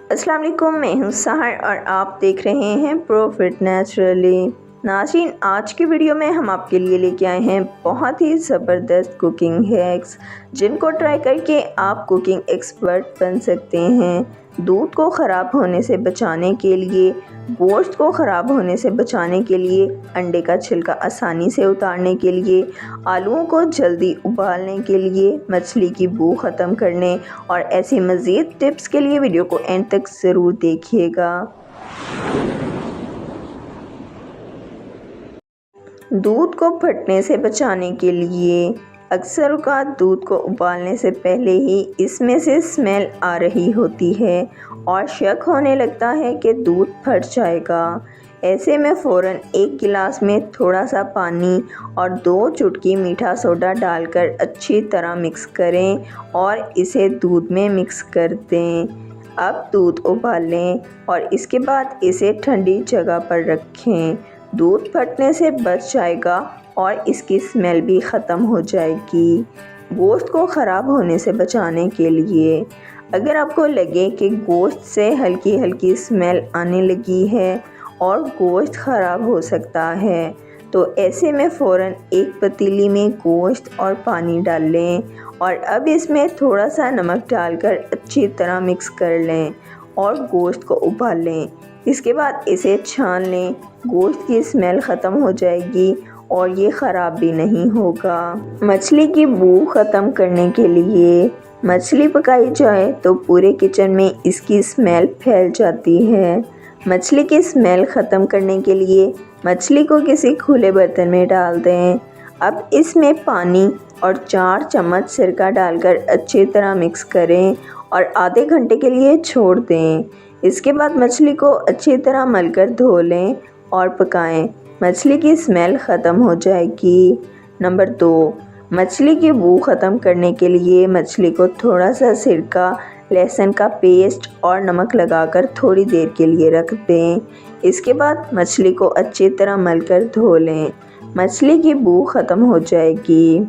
अस्सलाम वालेकुम, मैं हूँ सहर और आप देख रहे हैं प्रॉफिट नेचुरली। नाज़रीन, आज की वीडियो में हम आपके लिए लेके आए हैं बहुत ही ज़बरदस्त कुकिंग हैक्स, जिनको ट्राई करके आप कुकिंग एक्सपर्ट बन सकते हैं। दूध को ख़राब होने से बचाने के लिए, गोश्त को ख़राब होने से बचाने के लिए, अंडे का छिलका आसानी से उतारने के लिए, आलूओं को जल्दी उबालने के लिए, मछली की बू ख़त्म करने और ऐसी मज़ीद टिप्स के लिए वीडियो को एंड तक ज़रूर देखिएगा। दूध को फटने से बचाने के लिए अक्सर औक़ात दूध को उबालने से पहले ही इसमें से स्मेल आ रही होती है और शक होने लगता है कि दूध फट जाएगा। ऐसे में फ़ौरन एक गिलास में थोड़ा सा पानी और 2 चुटकी मीठा सोडा डालकर अच्छी तरह मिक्स करें और इसे दूध में मिक्स कर दें। अब दूध उबाल लें और इसके बाद इसे ठंडी जगह पर रखें। दूध फटने से बच जाएगा और इसकी स्मेल भी ख़त्म हो जाएगी। गोश्त को ख़राब होने से बचाने के लिए अगर आपको लगे कि गोश्त से हल्की हल्की स्मेल आने लगी है और गोश्त ख़राब हो सकता है, तो ऐसे में फ़ौरन एक पतीली में गोश्त और पानी डाल लें और अब इसमें थोड़ा सा नमक डालकर अच्छी तरह मिक्स कर लें और गोश्त को उबाल लें। इसके बाद इसे छान लें। गोश्त की स्मेल ख़त्म हो जाएगी और ये ख़राब भी नहीं होगा। मछली की बू ख़त्म करने के लिए मछली पकाई जाए तो पूरे किचन में इसकी स्मेल फैल जाती है। मछली की स्मेल ख़त्म करने के लिए मछली को किसी खुले बर्तन में डाल दें। अब इसमें पानी और 4 चम्मच सिरका डालकर अच्छी तरह मिक्स करें और आधे घंटे के लिए छोड़ दें। इसके बाद मछली को अच्छी तरह मलकर धो लें और पकाएं। मछली की स्मेल ख़त्म हो जाएगी। नंबर 2, मछली की बू ख़त्म करने के लिए मछली को थोड़ा सा सिरका, लहसुन का पेस्ट और नमक लगाकर थोड़ी देर के लिए रख दें। इसके बाद मछली को अच्छी तरह मलकर धो लें। मछली की बू ख़त्म हो जाएगी।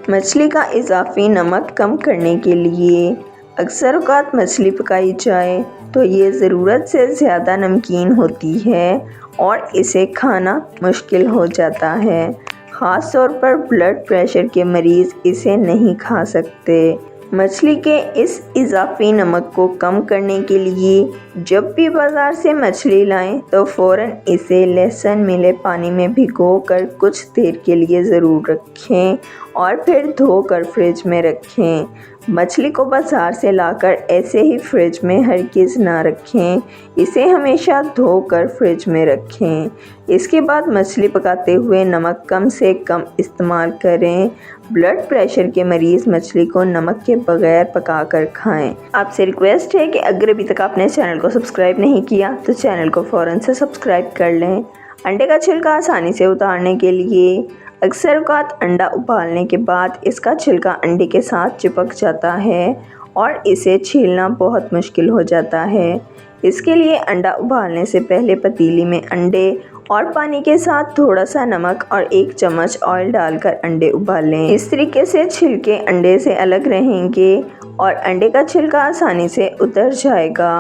मछली का इजाफी नमक कम करने के लिए अक्सर औक़ात मछली पकाई जाए तो ये ज़रूरत से ज़्यादा नमकीन होती है और इसे खाना मुश्किल हो जाता है। ख़ास तौर पर ब्लड प्रेशर के मरीज़ इसे नहीं खा सकते। मछली के इस इजाफी नमक को कम करने के लिए जब भी बाज़ार से मछली लाएं तो फ़ौरन इसे लहसुन मिले पानी में भिगोकर कुछ देर के लिए ज़रूर रखें और फिर धोकर फ्रिज में रखें। मछली को बाज़ार से लाकर ऐसे ही फ्रिज में हरगिज़ ना रखें, इसे हमेशा धोकर फ्रिज में रखें। इसके बाद मछली पकाते हुए नमक कम से कम इस्तेमाल करें। ब्लड प्रेशर के मरीज़ मछली को नमक के बगैर पकाकर खाएं। आपसे रिक्वेस्ट है कि अगर अभी तक आपने चैनल को सब्सक्राइब नहीं किया तो चैनल को फ़ौरन से सब्सक्राइब कर लें। अंडे का छिलका आसानी से उतारने के लिए अक्सर औक़ात अंडा उबालने के बाद इसका छिलका अंडे के साथ चिपक जाता है और इसे छीलना बहुत मुश्किल हो जाता है। इसके लिए अंडा उबालने से पहले पतीली में अंडे और पानी के साथ थोड़ा सा नमक और 1 चम्मच ऑयल डालकर अंडे उबाल लें। इस तरीके से छिलके अंडे से अलग रहेंगे और अंडे का छिलका आसानी से उतर जाएगा।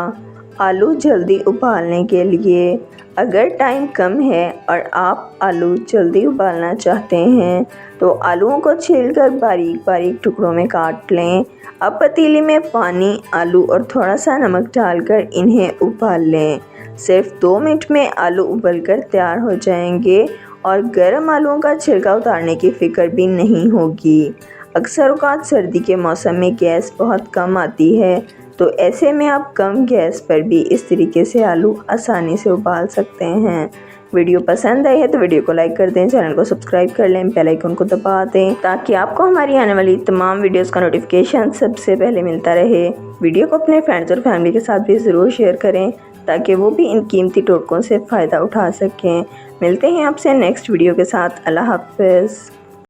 आलू जल्दी उबालने के लिए अगर टाइम कम है और आप आलू जल्दी उबालना चाहते हैं तो आलूओं को छीलकर बारीक बारीक टुकड़ों में काट लें। अब पतीली में पानी, आलू और थोड़ा सा नमक डालकर इन्हें उबाल लें। सिर्फ 2 मिनट में आलू उबलकर तैयार हो जाएंगे और गर्म आलूओं का छिलका उतारने की फ़िक्र भी नहीं होगी। अक्सर औक़ात सर्दी के मौसम में गैस बहुत कम आती है, तो ऐसे में आप कम गैस पर भी इस तरीके से आलू आसानी से उबाल सकते हैं। वीडियो पसंद आई है तो वीडियो को लाइक कर दें, चैनल को सब्सक्राइब कर लें, बेल आइकन को दबा दें ताकि आपको हमारी आने वाली तमाम वीडियोस का नोटिफिकेशन सबसे पहले मिलता रहे। वीडियो को अपने फ्रेंड्स और फैमिली के साथ भी ज़रूर शेयर करें ताकि वो भी इन कीमती टोटकों से फ़ायदा उठा सकें। मिलते हैं आपसे नेक्स्ट वीडियो के साथ। अल्लाह हाफ़िज़।